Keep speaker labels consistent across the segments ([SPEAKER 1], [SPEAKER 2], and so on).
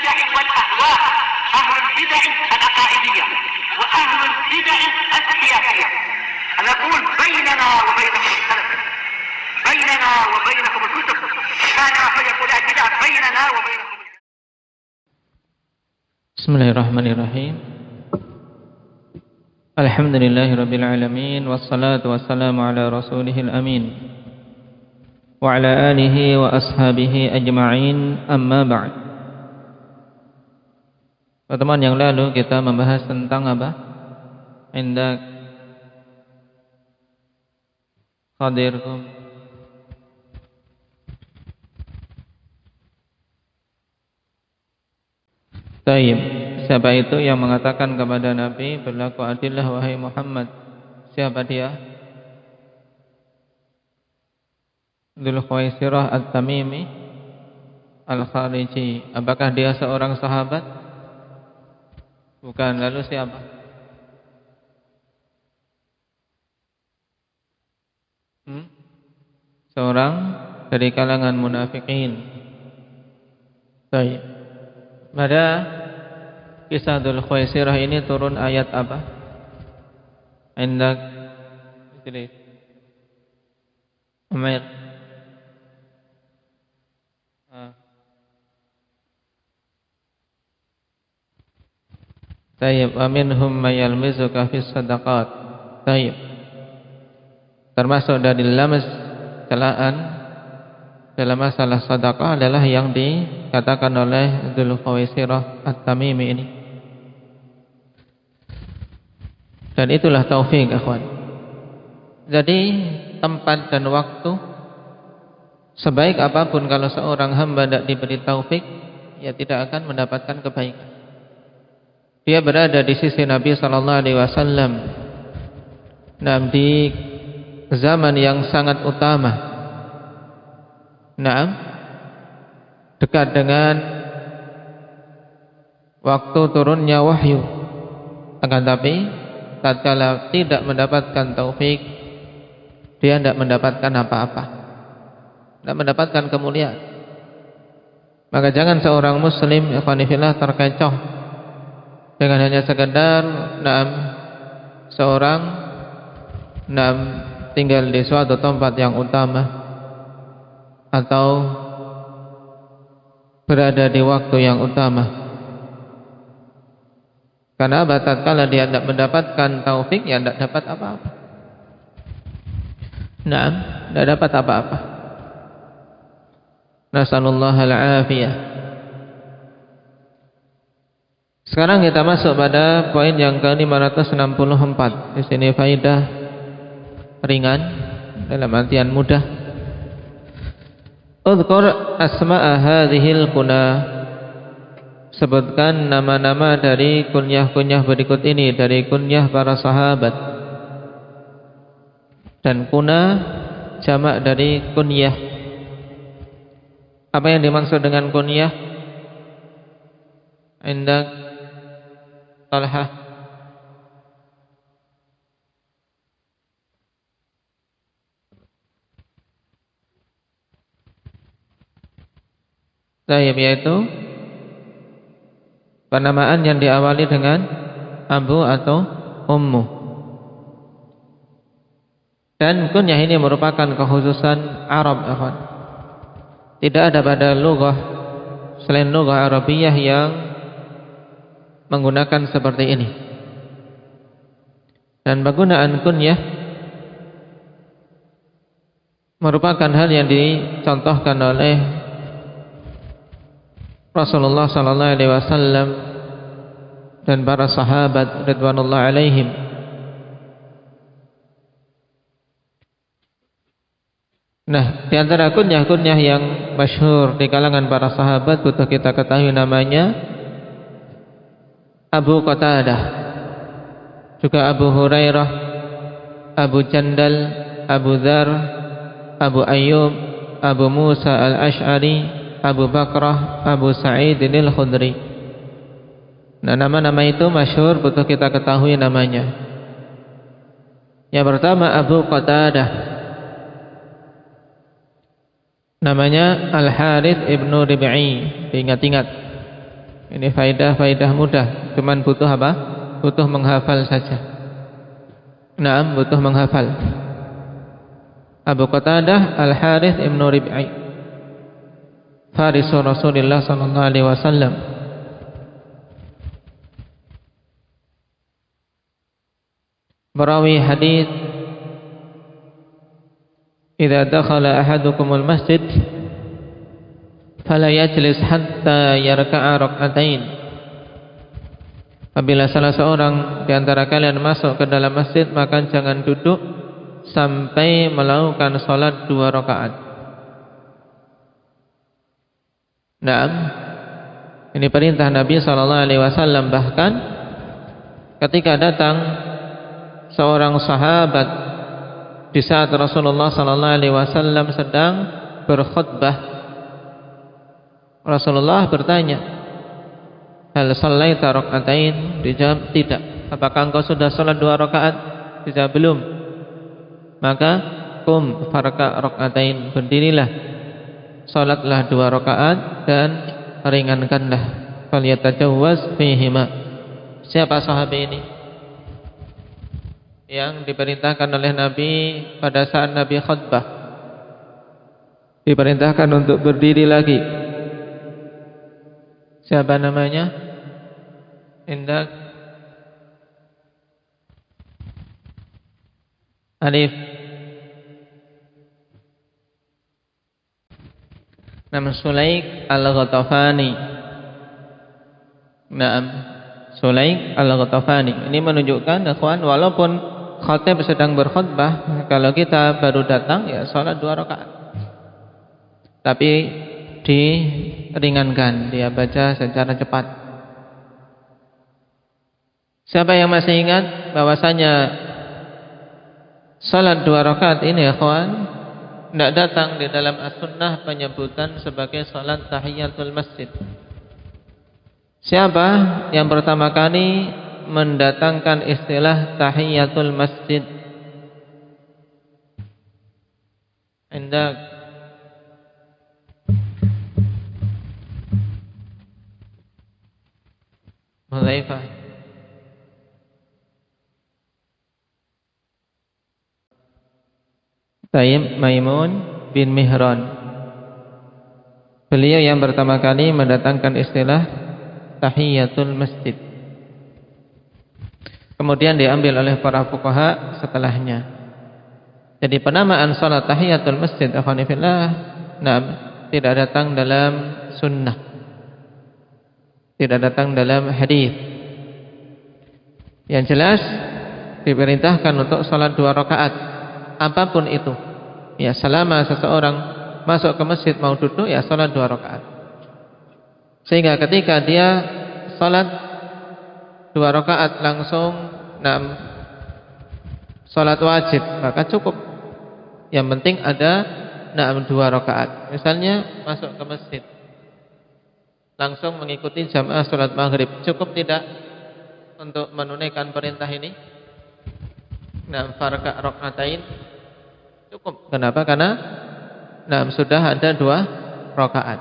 [SPEAKER 1] البدع والأهواء، أهل البدع العقائدية وأهل البدع السياسية. نقول بيننا وبينكم السلف، بيننا وبينكم الكتب، كان فيقول البدع بيننا وبينكم.
[SPEAKER 2] Bismillahirrahmanirrahim. Alhamdulillahirabbil alamin wassalatu wassalamu ala rasulihil amin wa ala alihi wa ashabihi ajma'in, amma ba'd. Pertemuan yang lalu kita membahas tentang apa? Indak hadirkum Taib. Siapa itu yang mengatakan kepada Nabi, berlaku adillah wahai Muhammad? Siapa dia? Dzul Khuwaisirah At-Tamimi Al-Khariji. Apakah dia seorang sahabat? Bukan. Lalu siapa? Seorang dari kalangan munafikin. Baik. Pada kisah Dzul Khuwaisirah ini turun ayat apa? Indak Umair. Tayyib. Wa minhum may yalmizuka fis sadaqat. Tayyib. Termasuk dari lamas, celaan dalam masalah sedekah adalah yang dikatakan oleh Dzul Khuwaisirah At-Tamimi ini. Dan itulah taufik, ikhwan. Jadi tempat dan waktu, sebaik apapun kalau seorang hamba tidak diberi taufik, ya tidak akan mendapatkan kebaikan. Dia berada di sisi Nabi sallallahu alaihi wasallam di zaman yang sangat utama. Dekat dengan waktu turunnya wahyu. Akan tapi tatkala tidak mendapatkan taufik, dia tidak mendapatkan apa-apa, tidak mendapatkan kemuliaan. Maka jangan seorang muslim ikhwan fillah terkecoh dengan hanya sekedar seorang tinggal di suatu tempat yang utama atau berada di waktu yang utama. Karena tatkala dia tidak mendapatkan taufik, ya tidak dapat apa-apa. Tidak dapat apa-apa. Nasallallahu al-afiyah. Sekarang kita masuk pada poin yang ke-564. Di sini faidah ringan dalam artian mudah. Udhkur asma'a hadhil kunah. Sebutkan nama-nama dari kunyah-kunyah berikut ini, dari kunyah para sahabat. Dan kunah jamak dari kunyah. Apa yang dimaksud dengan kunyah? Indak Talha. Yaitu penamaan yang diawali dengan Abu atau Ummu. Dan kunyah ini merupakan kekhususan Arab. Tidak ada pada lughah selain lughah Arabiyah yang menggunakan seperti ini. Dan penggunaan kunyah merupakan hal yang dicontohkan oleh Rasulullah sallallahu alaihi wasallam dan para sahabat radhiyallahu alaihim. Di antara kunyah-kunyah yang masyhur di kalangan para sahabat butuh kita ketahui namanya Abu Qatadah, juga Abu Hurairah, Abu Jandal, Abu Dzar, Abu Ayyub, Abu Musa al-Ash'ari, Abu Bakrah, Abu Sa'id al-Khudri. Nama-nama itu masyhur, butuh kita ketahui namanya. Yang pertama Abu Qatadah, namanya Al-Harits ibnu Rib'i. Ingat-ingat, Ini faidah mudah, cuman butuh apa? Butuh menghafal saja. Naam, butuh menghafal. Abu Qatadah Al-Harith Ibn Rib'i, Farisu Rasulullah sallallahu alaihi wasallam, merawi hadis, "Idza dakhala ahadukumul masjid fala yajlis hatta yarka'a rak'atain." Apabila salah seorang di antara kalian masuk ke dalam masjid, maka jangan duduk sampai melakukan salat 2 rakaat. Naam, ini perintah Nabi sallallahu alaihi wasallam. Bahkan ketika datang seorang sahabat di saat Rasulullah sallallahu alaihi wasallam sedang berkhutbah, Rasulullah bertanya, "Hal shallaita rak'atain?" Dijawab, "Tidak." "Apakah engkau sudah salat 2 rakaat?" Dijawab, "Belum." Maka, "Qum farka' rak'atain." Berdirilah, salatlah 2 rakaat dan ringankanlah. Falyatajawwaz fihima. Siapa sahabat ini yang diperintahkan oleh Nabi pada saat Nabi khutbah, diperintahkan untuk berdiri lagi? Siapa namanya? Indak Alif. Nama Sulaik Al-Ghatafani. Naam, Sulaik Al-Ghatafani. Ini menunjukkan, ikhwan, walaupun khatib sedang berkhutbah, kalau kita baru datang ya salat 2 rakaat. Tapi diringankan, dia baca secara cepat. Siapa yang masih ingat bahwasanya salat 2 rakaat ini, ikhwan, tidak datang di dalam as-sunnah penyebutan sebagai salat tahiyatul masjid? Siapa yang pertama kali mendatangkan istilah tahiyatul masjid? Indak Hudzaifah. Tayyib Maimun bin Mihran. Beliau yang pertama kali mendatangkan istilah tahiyatul masjid. Kemudian diambil oleh para fuqaha setelahnya. Jadi penamaan salat tahiyatul masjid, akhwani fillah, tidak datang dalam sunnah, tidak datang dalam hadis. Yang jelas diperintahkan untuk salat 2 rakaat, apapun itu. Ya, selama seseorang masuk ke masjid mau duduk, ya salat 2 rakaat. Sehingga ketika dia salat 2 rakaat langsung salat wajib, maka cukup. Yang penting ada 2 rakaat. Misalnya masuk ke masjid, langsung mengikuti jamaah salat maghrib, cukup tidak untuk menunaikan perintah ini? Farka' rak'atain, cukup. Kenapa? Karena sudah ada 2 rakaat.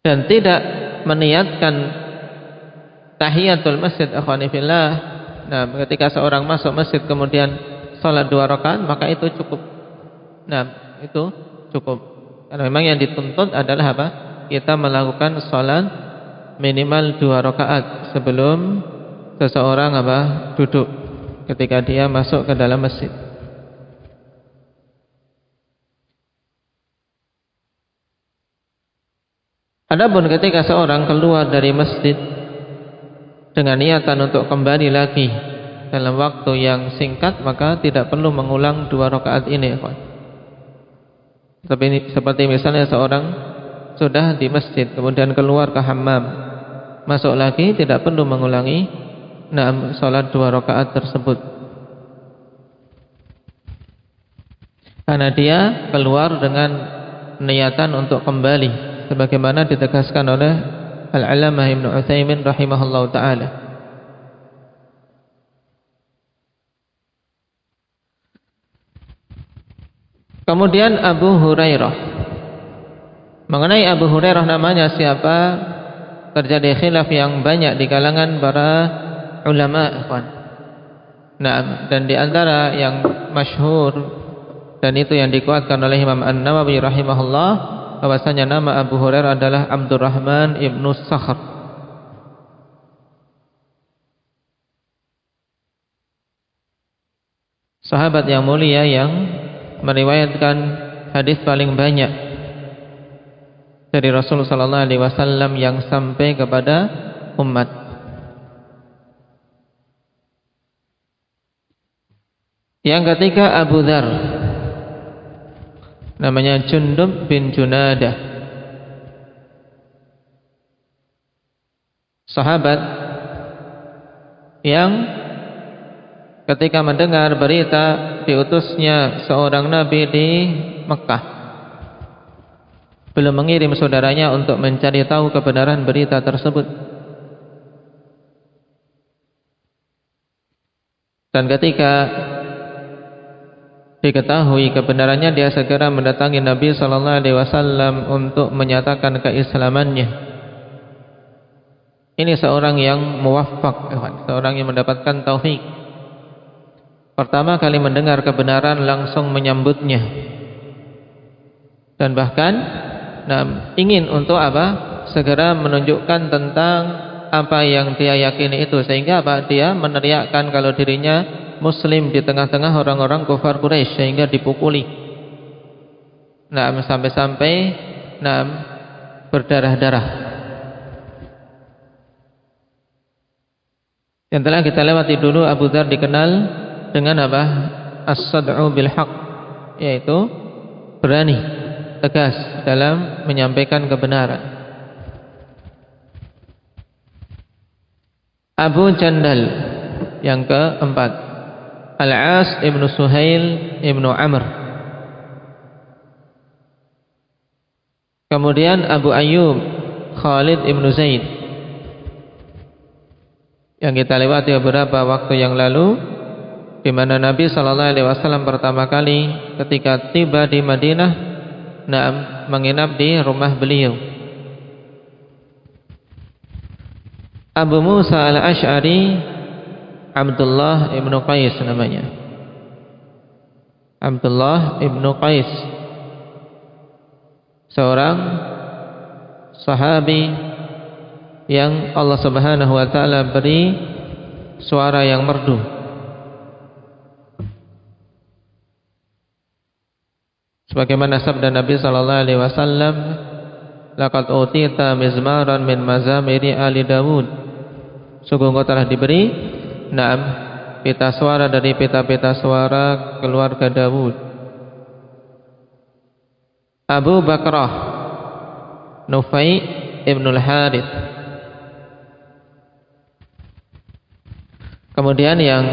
[SPEAKER 2] Dan tidak meniatkan tahiyatul masjid, akhwani fillah, ketika seorang masuk masjid kemudian salat 2 rakaat, maka itu cukup. Itu cukup. Karena memang yang dituntut adalah apa? Kita melakukan salat minimal 2 rakaat sebelum seseorang duduk ketika dia masuk ke dalam masjid. Adapun ketika seorang keluar dari masjid dengan niatan untuk kembali lagi dalam waktu yang singkat, maka tidak perlu mengulang 2 rakaat ini. Seperti misalnya seorang sudah di masjid kemudian keluar ke hammam, masuk lagi, tidak perlu mengulangi salat 2 rakaat tersebut, karena dia keluar dengan niatan untuk kembali, sebagaimana ditegaskan oleh Al-Allamah Ibnu Utsaimin rahimahullahu taala. Kemudian Abu Hurairah Mengenai Abu Hurairah namanya siapa, terjadi khilaf yang banyak di kalangan para ulama, ikhwan. Nah, dan di antara yang masyhur dan itu yang dikuatkan oleh Imam An-Nawawi rahimahullah, bahwasanya nama Abu Hurairah adalah Abdurrahman ibnu Sakhr. Sahabat yang mulia yang meriwayatkan hadis paling banyak dari Rasulullah sallallahu alaihi wasallam yang sampai kepada umat. Yang ketiga Abu Dzar, namanya Jundub bin Junadah, sahabat yang ketika mendengar berita diutusnya seorang nabi di Mekah, belum mengirim saudaranya untuk mencari tahu kebenaran berita tersebut. Dan ketika diketahui kebenarannya, dia segera mendatangi Nabi sallallahu alaihi wasallam untuk menyatakan keislamannya. Ini seorang yang muwaffaq, seorang yang mendapatkan taufik. Pertama kali mendengar kebenaran langsung menyambutnya. Dan bahkan ingin untuk segera menunjukkan tentang apa yang dia yakini itu, sehingga dia meneriakkan kalau dirinya Muslim di tengah-tengah orang-orang kufar Quraisy, sehingga dipukuli. Sampai-sampai berdarah-darah. Yang telah kita lewati dulu, Abu Dzar dikenal dengan as-sad'u bil haqq, yaitu berani, tegas dalam menyampaikan kebenaran. Abu Jandal yang keempat, Al-As ibnu Suhail ibnu Amr. Kemudian Abu Ayyub Khalid ibnu Zaid, yang kita lewati beberapa waktu yang lalu, di mana Nabi sallallahu alaihi wasallam pertama kali ketika tiba di Madinah, menginap di rumah beliau. Abu Musa al-Ash'ari Abdullah ibnu Qais namanya. Abdullah ibnu Qais, seorang sahabi yang Allah Subhanahu wa taala beri suara yang merdu. Sebagaimana sabda Nabi sallallahu alaihi wasallam, laqad utita mizmaran min mazamiri ali Dawud. Sungguh engkau telah diberi pita suara dari pita-pita suara keluarga Dawud. Abu Bakrah Nufai ibnul Harith. Kemudian yang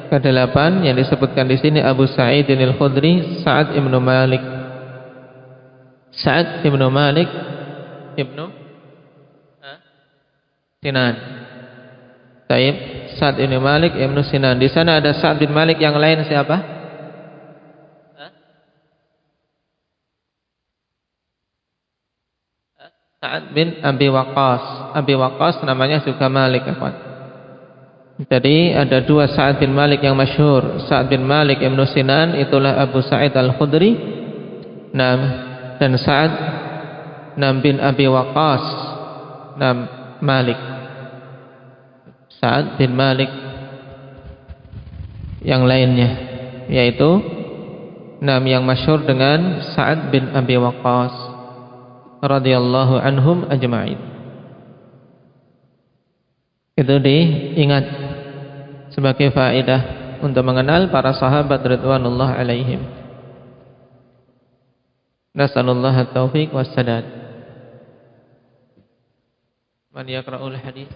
[SPEAKER 2] kedelapan yang disebutkan di sini Abu Sa'id al-Khudri, Sa'ad ibnu Malik. Sa'ad ibnu Malik ibnu Sinan. Taib, Sa'ad bin Malik ibnu Sinan. Di sana ada Sa'ad bin Malik yang lain siapa? Sa'ad bin Abi Waqqas. Abi Waqqas namanya juga Malik. Jadi ada dua Sa'ad bin Malik yang masyhur. Sa'ad bin Malik ibnu Sinan itulah Abu Sa'id al-Khudri. Dan Sa'ad bin Abi Waqqas Malik. Sa'ad bin Malik yang lainnya, yaitu yang masyhur dengan Sa'ad bin Abi Waqqas radhiyallahu anhum ajma'in. Itu diingat sebagai faedah untuk mengenal para sahabat ridwanullah alaihim. Nasallallahu at-taufiq was sadad. Man yaqra'ul hadits